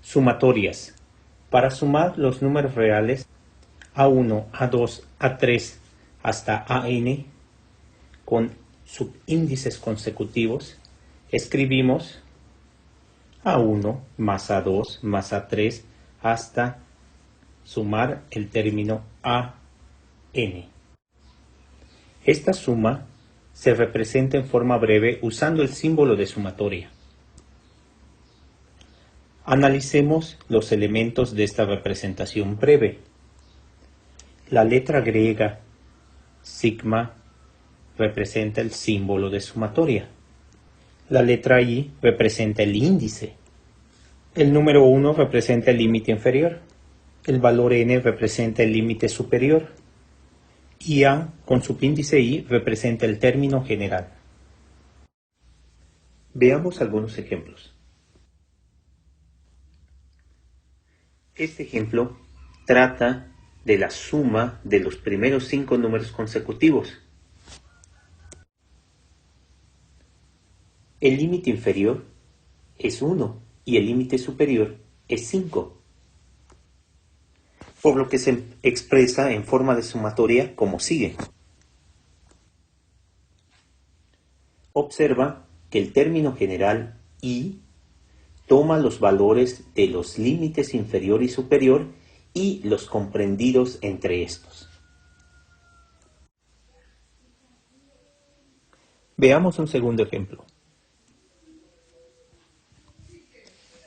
Sumatorias. Para sumar los números reales A1, A2, A3 hasta AN con subíndices consecutivos, escribimos A1 más A2 más A3 hasta sumar el término AN. Esta suma se representa en forma breve usando el símbolo de sumatoria. Analicemos los elementos de esta representación breve. La letra griega sigma representa el símbolo de sumatoria. La letra I representa el índice. El número 1 representa el límite inferior. El valor n representa el límite superior. Y A con subíndice I representa el término general. Veamos algunos ejemplos. Este ejemplo trata de la suma de los primeros 5 números consecutivos. El límite inferior es 1 y el límite superior es 5, por lo que se expresa en forma de sumatoria como sigue. Observa que el término general I toma los valores de los límites inferior y superior y los comprendidos entre estos. Veamos un segundo ejemplo.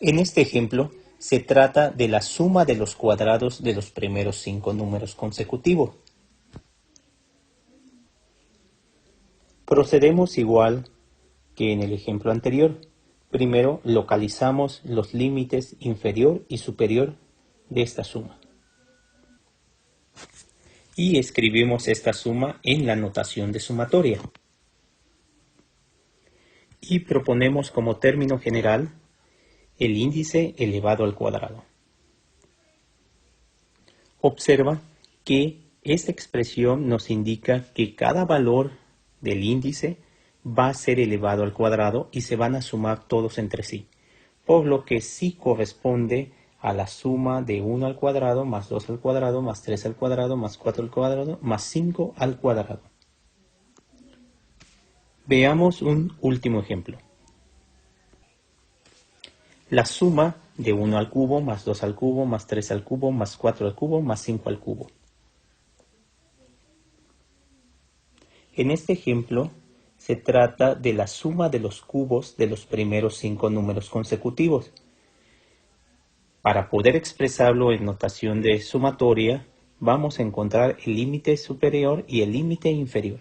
En este ejemplo se trata de la suma de los cuadrados de los primeros 5 números consecutivos. Procedemos igual que en el ejemplo anterior. Primero localizamos los límites inferior y superior de esta suma. Y escribimos esta suma en la notación de sumatoria. Y proponemos como término general el índice elevado al cuadrado. Observa que esta expresión nos indica que cada valor del índice va a ser elevado al cuadrado y se van a sumar todos entre sí, por lo que sí corresponde a la suma de 1 al cuadrado, más 2 al cuadrado, más 3 al cuadrado, más 4 al cuadrado, más 5 al cuadrado. Veamos un último ejemplo. La suma de 1 al cubo, más 2 al cubo, más 3 al cubo, más 4 al cubo, más 5 al cubo. En este ejemplo se trata de la suma de los cubos de los primeros 5 números consecutivos. Para poder expresarlo en notación de sumatoria, vamos a encontrar el límite superior y el límite inferior.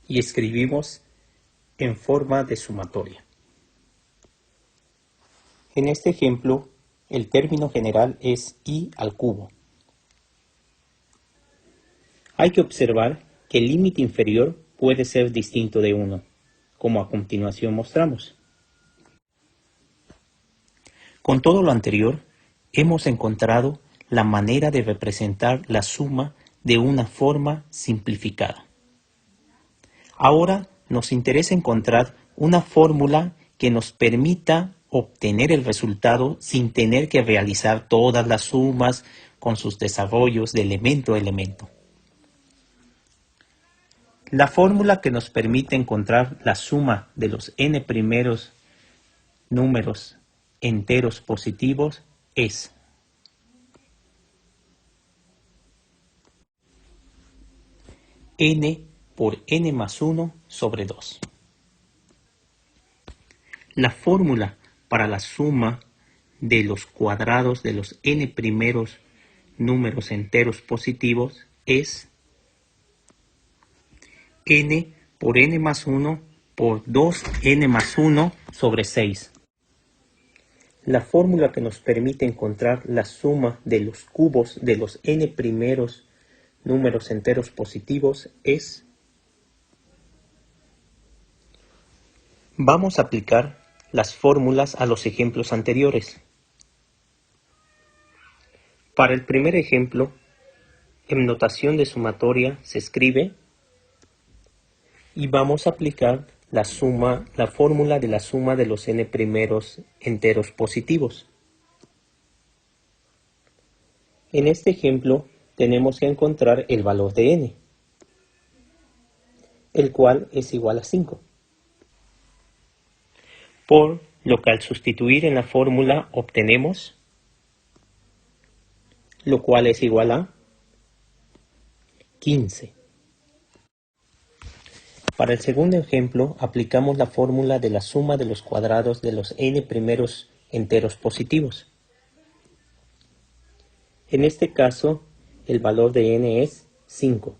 Y escribimos en forma de sumatoria. En este ejemplo, el término general es I al cubo. Hay que observar que el límite inferior puede ser distinto de 1, como a continuación mostramos. Con todo lo anterior, hemos encontrado la manera de representar la suma de una forma simplificada. Ahora nos interesa encontrar una fórmula que nos permita obtener el resultado sin tener que realizar todas las sumas con sus desarrollos de elemento a elemento. La fórmula que nos permite encontrar la suma de los n primeros números enteros positivos es n por n más 1 sobre 2. La fórmula para la suma de los cuadrados de los n primeros números enteros positivos es n por n más 1 por 2n más 1 sobre 6. La fórmula que nos permite encontrar la suma de los cubos de los n primeros números enteros positivos es... Vamos a aplicar las fórmulas a los ejemplos anteriores. Para el primer ejemplo, en notación de sumatoria se escribe y vamos a aplicar la fórmula de la suma de los n primeros enteros positivos. En este ejemplo tenemos que encontrar el valor de n, el cual es igual a 5. Por lo que al sustituir en la fórmula obtenemos lo cual es igual a 15. Para el segundo ejemplo, aplicamos la fórmula de la suma de los cuadrados de los n primeros enteros positivos. En este caso, el valor de n es 5.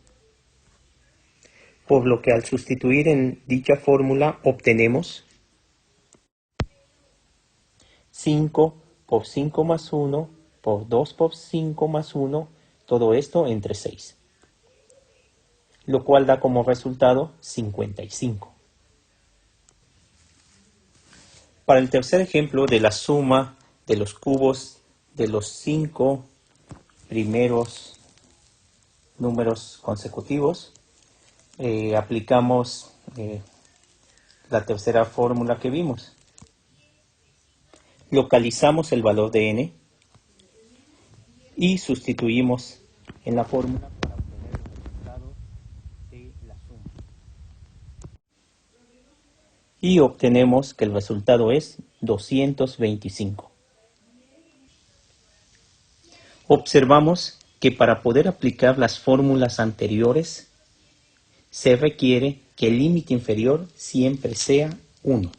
Por lo que al sustituir en dicha fórmula obtenemos 5 por 5 más 1 por 2 por 5 más 1, todo esto entre 6. Lo cual da como resultado 55. Para el tercer ejemplo de la suma de los cubos de los 5 primeros números consecutivos, aplicamos la tercera fórmula que vimos. Localizamos el valor de n y sustituimos en la fórmula para obtener el resultado de la suma. Y obtenemos que el resultado es 225. Observamos que para poder aplicar las fórmulas anteriores se requiere que el límite inferior siempre sea 1.